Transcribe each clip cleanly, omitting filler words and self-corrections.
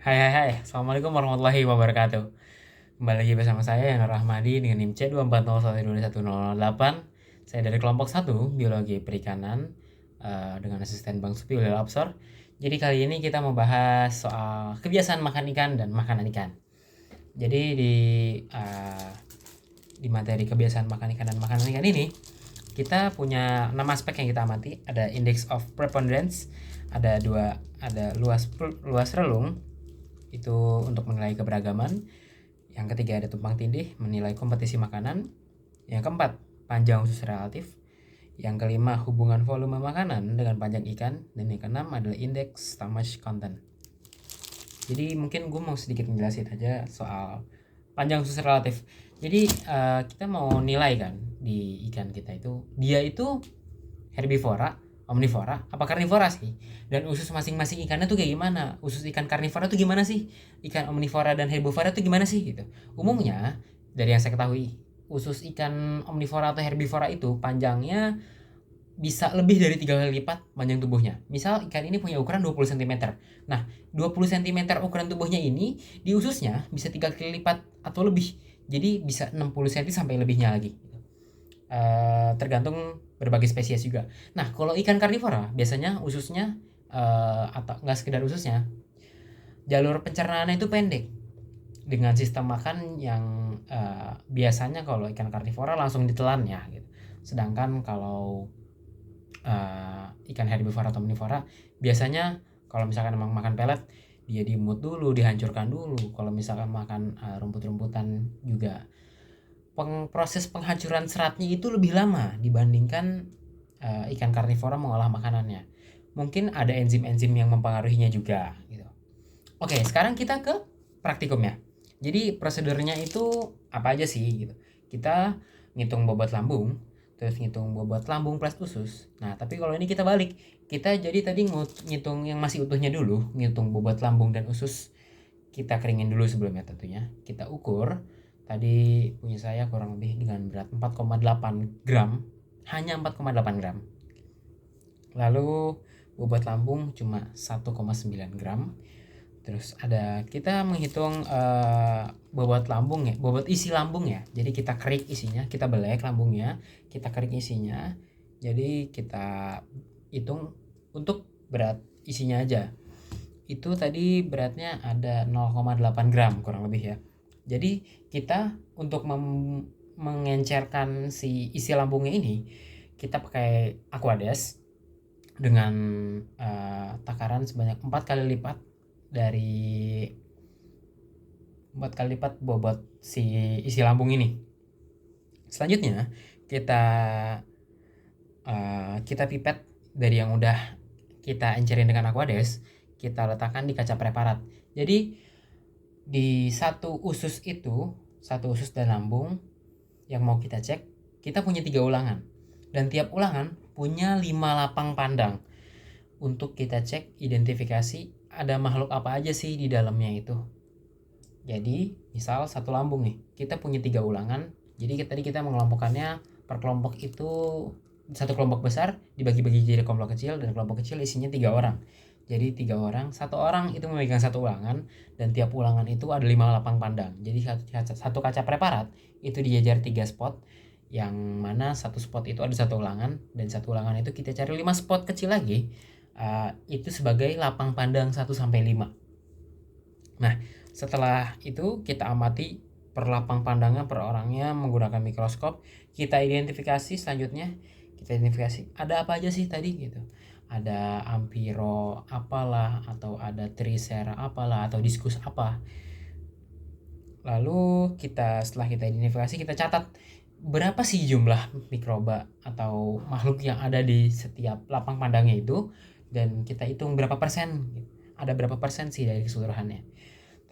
Hai, Assalamualaikum warahmatullahi wabarakatuh. Kembali lagi bersama saya Yana Rahmadi dengan NIM C24012108. Saya dari kelompok 1 Biologi Perikanan dengan asisten Bang Supi Ulil Absor. Jadi kali ini kita membahas soal kebiasaan makan ikan dan makanan ikan. Jadi di materi kebiasaan makan ikan dan makanan ikan ini kita punya 6 aspek yang kita amati. Ada index of preponderance, ada luas relung itu untuk menilai keberagaman. Yang ketiga ada tumpang tindih, menilai kompetisi makanan. Yang keempat, panjang usus relatif. Yang kelima, hubungan volume makanan dengan panjang ikan. Dan yang keenam adalah indeks stomach content. Jadi mungkin gue mau sedikit menjelasin aja soal panjang usus relatif. Jadi kita mau nilai kan di ikan kita itu, dia itu herbivora, omnivora, apa karnivora sih? Dan usus masing-masing ikannya tuh kayak gimana? Usus ikan karnivora tuh gimana sih? Ikan omnivora dan herbivora tuh gimana sih gitu? Umumnya dari yang saya ketahui, usus ikan omnivora atau herbivora itu panjangnya bisa lebih dari 3 kali lipat panjang tubuhnya. Misal ikan ini punya ukuran 20 cm. Nah, 20 cm ukuran tubuhnya ini di ususnya bisa 3 kali lipat atau lebih. Jadi bisa 60 cm sampai lebihnya lagi. Tergantung berbagai spesies juga. Nah, kalau ikan karnivora biasanya ususnya atau nggak sekedar ususnya, jalur pencernaannya itu pendek dengan sistem makan yang biasanya kalau ikan karnivora langsung ditelan ya gitu. Sedangkan kalau ikan herbivora atau omnivora biasanya kalau misalkan emang makan pelet dia diemut dulu, dihancurkan dulu. Kalau misalkan makan rumput-rumputan juga proses penghancuran seratnya itu lebih lama dibandingkan ikan karnivora mengolah makanannya. Mungkin ada enzim-enzim yang mempengaruhinya juga gitu. Oke, sekarang kita ke praktikumnya. Jadi prosedurnya itu apa aja sih gitu. Kita ngitung bobot lambung, terus ngitung bobot lambung plus usus. Nah, tapi kalau ini kita balik. Kita jadi tadi ngitung yang masih utuhnya dulu, ngitung bobot lambung dan usus. Kita keringin dulu sebelumnya tentunya. Kita ukur. Tadi punya saya kurang lebih dengan berat 4,8 gram. Hanya 4,8 gram. Lalu bobot lambung cuma 1,9 gram. Terus ada kita menghitung bobot lambung ya, bobot isi lambung ya. Jadi kita kerik isinya, kita belek lambungnya, kita kerik isinya. Jadi kita hitung untuk berat isinya aja. Itu tadi beratnya ada 0,8 gram kurang lebih ya. Jadi kita untuk mengencerkan si isi lambungnya ini, kita pakai Aquades dengan takaran sebanyak 4 kali lipat dari 4 kali lipat bobot si isi lambung ini. Selanjutnya kita pipet dari yang udah kita encerin dengan Aquades, kita letakkan di kaca preparat. Jadi di satu usus dan lambung yang mau kita cek, kita punya 3 ulangan. Dan tiap ulangan punya 5 lapang pandang untuk kita cek identifikasi ada makhluk apa aja sih di dalamnya itu. Jadi misal satu lambung nih, kita punya 3 ulangan. Jadi tadi kita mengelompokkannya per kelompok itu, satu kelompok besar dibagi-bagi jadi kelompok kecil, dan kelompok kecil isinya 3 orang. Jadi 3 orang, satu orang itu memegang satu ulangan, dan tiap ulangan itu ada 5 lapang pandang. Jadi satu kaca preparat itu dijajar 3 spot, yang mana satu spot itu ada satu ulangan, dan satu ulangan itu kita cari 5 spot kecil lagi, itu sebagai lapang pandang 1-5. Nah, setelah itu kita amati per lapang pandangnya per orangnya menggunakan mikroskop. Kita identifikasi selanjutnya, kita identifikasi ada apa aja sih tadi gitu. Ada Ampiro apalah, atau ada Tricera apalah, atau Discus apa. Lalu setelah kita identifikasi, kita catat berapa sih jumlah mikroba atau makhluk yang ada di setiap lapang pandangnya itu, dan kita hitung berapa persen gitu. Ada berapa persen sih dari keseluruhannya.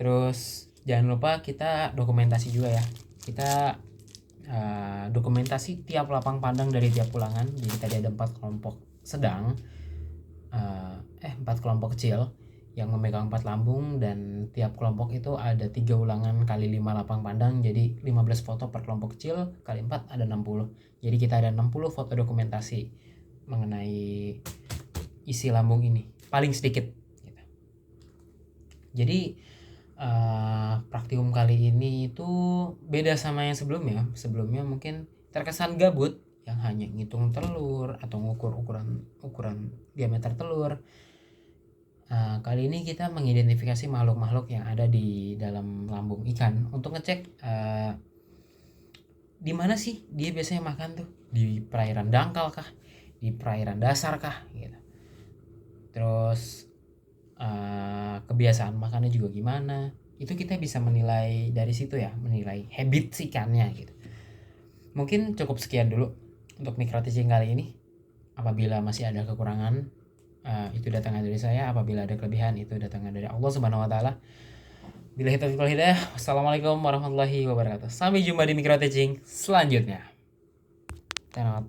Terus jangan lupa kita dokumentasi juga ya. Kita dokumentasi tiap lapang pandang dari tiap ulangan. Jadi tadi ada 4 kelompok sedang, 4 kelompok kecil yang memegang 4 lambung, dan tiap kelompok itu ada 3 ulangan kali 5 lapang pandang. Jadi 15 foto per kelompok kecil kali 4 ada 60. Jadi kita ada 60 foto dokumentasi mengenai isi lambung ini, paling sedikit gitu. Jadi praktikum kali ini itu beda sama yang sebelumnya. Sebelumnya mungkin terkesan gabut, yang hanya ngitung telur atau ngukur ukuran diameter telur. Kali ini kita mengidentifikasi makhluk-makhluk yang ada di dalam lambung ikan untuk ngecek di mana sih dia biasanya makan tuh, di perairan dangkal kah, di perairan dasar kah gitu. Terus kebiasaan makannya juga gimana, itu kita bisa menilai dari situ ya, menilai habit ikannya gitu. Mungkin cukup sekian dulu untuk micro teaching kali ini. Apabila masih ada kekurangan, itu datangnya dari saya. Apabila ada kelebihan, itu datangnya dari Allah Subhanahu wa taala. Billahi taufiq wal hidayah. Wassalamualaikum warahmatullahi wabarakatuh. Sampai jumpa di micro teaching selanjutnya. Selamat